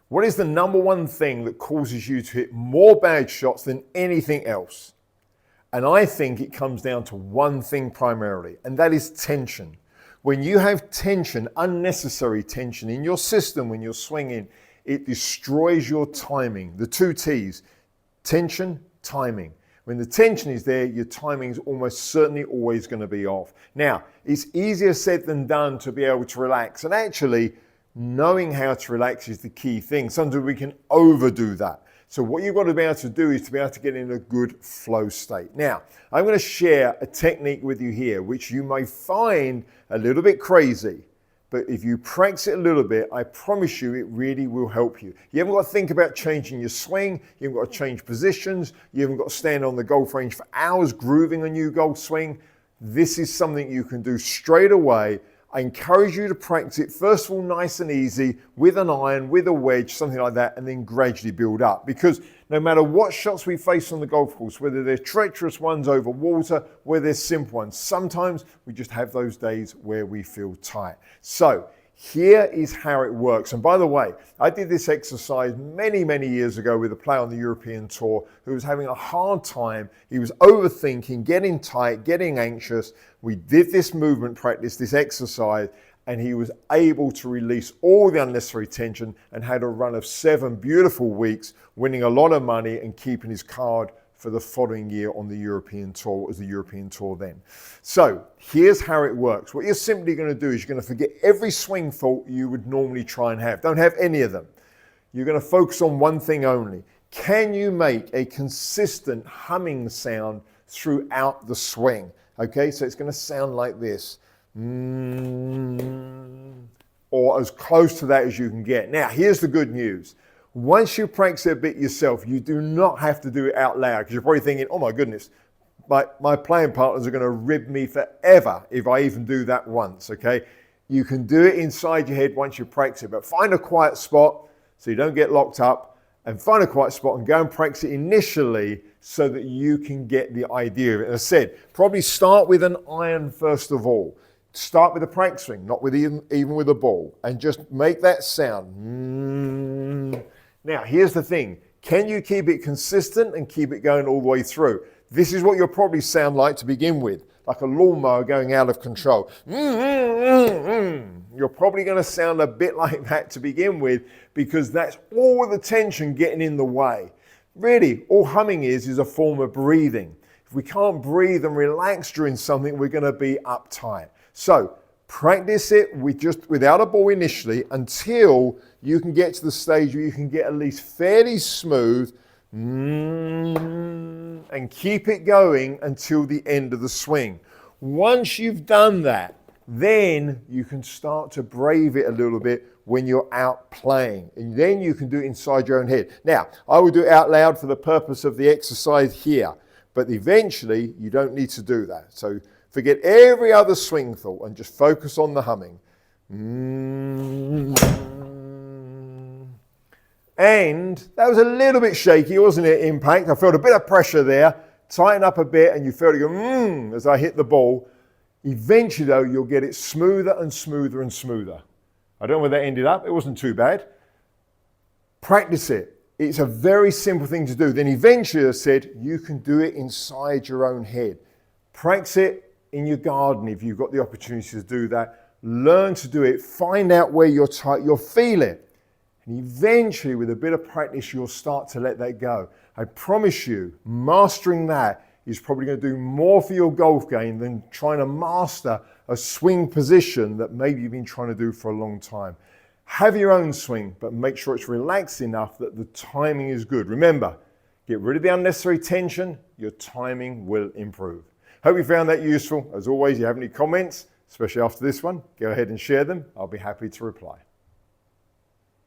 What is the number one thing that causes you to hit more bad shots than anything else? And I think it comes down to one thing primarily, and that is tension. When you have tension, unnecessary tension in your system when you're swinging, it destroys your timing. The two T's, tension, timing. When the tension is there, your timing is almost certainly always going to be off. Now, it's easier said than done to be able to relax. And actually, knowing how to relax is the key thing. Sometimes we can overdo that. So what you've got to be able to do is to be able to get in a good flow state. Now, I'm going to share a technique with you here, which you may find a little bit crazy. But if you practice it a little bit, I promise you it really will help you. You haven't got to think about changing your swing. You haven't got to change positions. You haven't got to stand on the golf range for hours grooving a new golf swing. This is something you can do straight away. I encourage you to practice it, first of all, nice and easy, with an iron, with a wedge, something like that, and then gradually build up. Because no matter what shots we face on the golf course, whether they're treacherous ones over water, whether they're simple ones, sometimes we just have those days where we feel tight. So here is how it works. And by the way, I did this exercise many, many years ago with a player on the European Tour who was having a hard time. He was overthinking, getting tight, getting anxious. We did this movement practice, this exercise, and he was able to release all the unnecessary tension and had a run of 7 beautiful weeks, winning a lot of money and keeping his card for the following year on the European Tour. What was the European Tour then? So here's how it works. What you're simply going to do is you're going to forget every swing thought you would normally try and have. Don't have any of them. You're going to focus on one thing only. Can you make a consistent humming sound throughout the swing? Okay, so it's going to sound like this. Or as close to that as you can get. Now, here's the good news. Once you practice it a bit yourself, you do not have to do it out loud because you're probably thinking, oh my goodness, my playing partners are going to rib me forever if I even do that once, okay? You can do it inside your head once you practice it, but find a quiet spot so you don't get locked up, and find a quiet spot and go and practice it initially so that you can get the idea of it. As I said, probably start with an iron first of all. Start with a practice swing, not with even with a ball, and just make that sound. Now, here's the thing. Can you keep it consistent and keep it going all the way through? This is what you'll probably sound like to begin with, like a lawnmower going out of control. You're probably going to sound a bit like that to begin with because that's all the tension getting in the way. Really, all humming is a form of breathing. If we can't breathe and relax during something, we're going to be uptight. So practice it without a ball initially until you can get to the stage where you can get at least fairly smooth and keep it going until the end of the swing. Once you've done that, then you can start to brave it a little bit when you're out playing. And then you can do it inside your own head. Now, I will do it out loud for the purpose of the exercise here, but eventually you don't need to do that. So forget every other swing thought and just focus on the humming. And that was a little bit shaky, wasn't it, Impact? I felt a bit of pressure there. Tighten up a bit and you felt it go as I hit the ball. Eventually, though, you'll get it smoother and smoother and smoother. I don't know where that ended up. It wasn't too bad. Practice it. It's a very simple thing to do. Then eventually, I said, you can do it inside your own head. Practice it in your garden if you've got the opportunity to do that. Learn to do it. Find out where you're tight. You'll feel it. And eventually, with a bit of practice, you'll start to let that go. I promise you, mastering that is probably going to do more for your golf game than trying to master a swing position that maybe you've been trying to do for a long time. Have your own swing, but make sure it's relaxed enough that the timing is good. Remember, get rid of the unnecessary tension, your timing will improve. Hope you found that useful. As always, if you have any comments, especially after this one, go ahead and share them. I'll be happy to reply.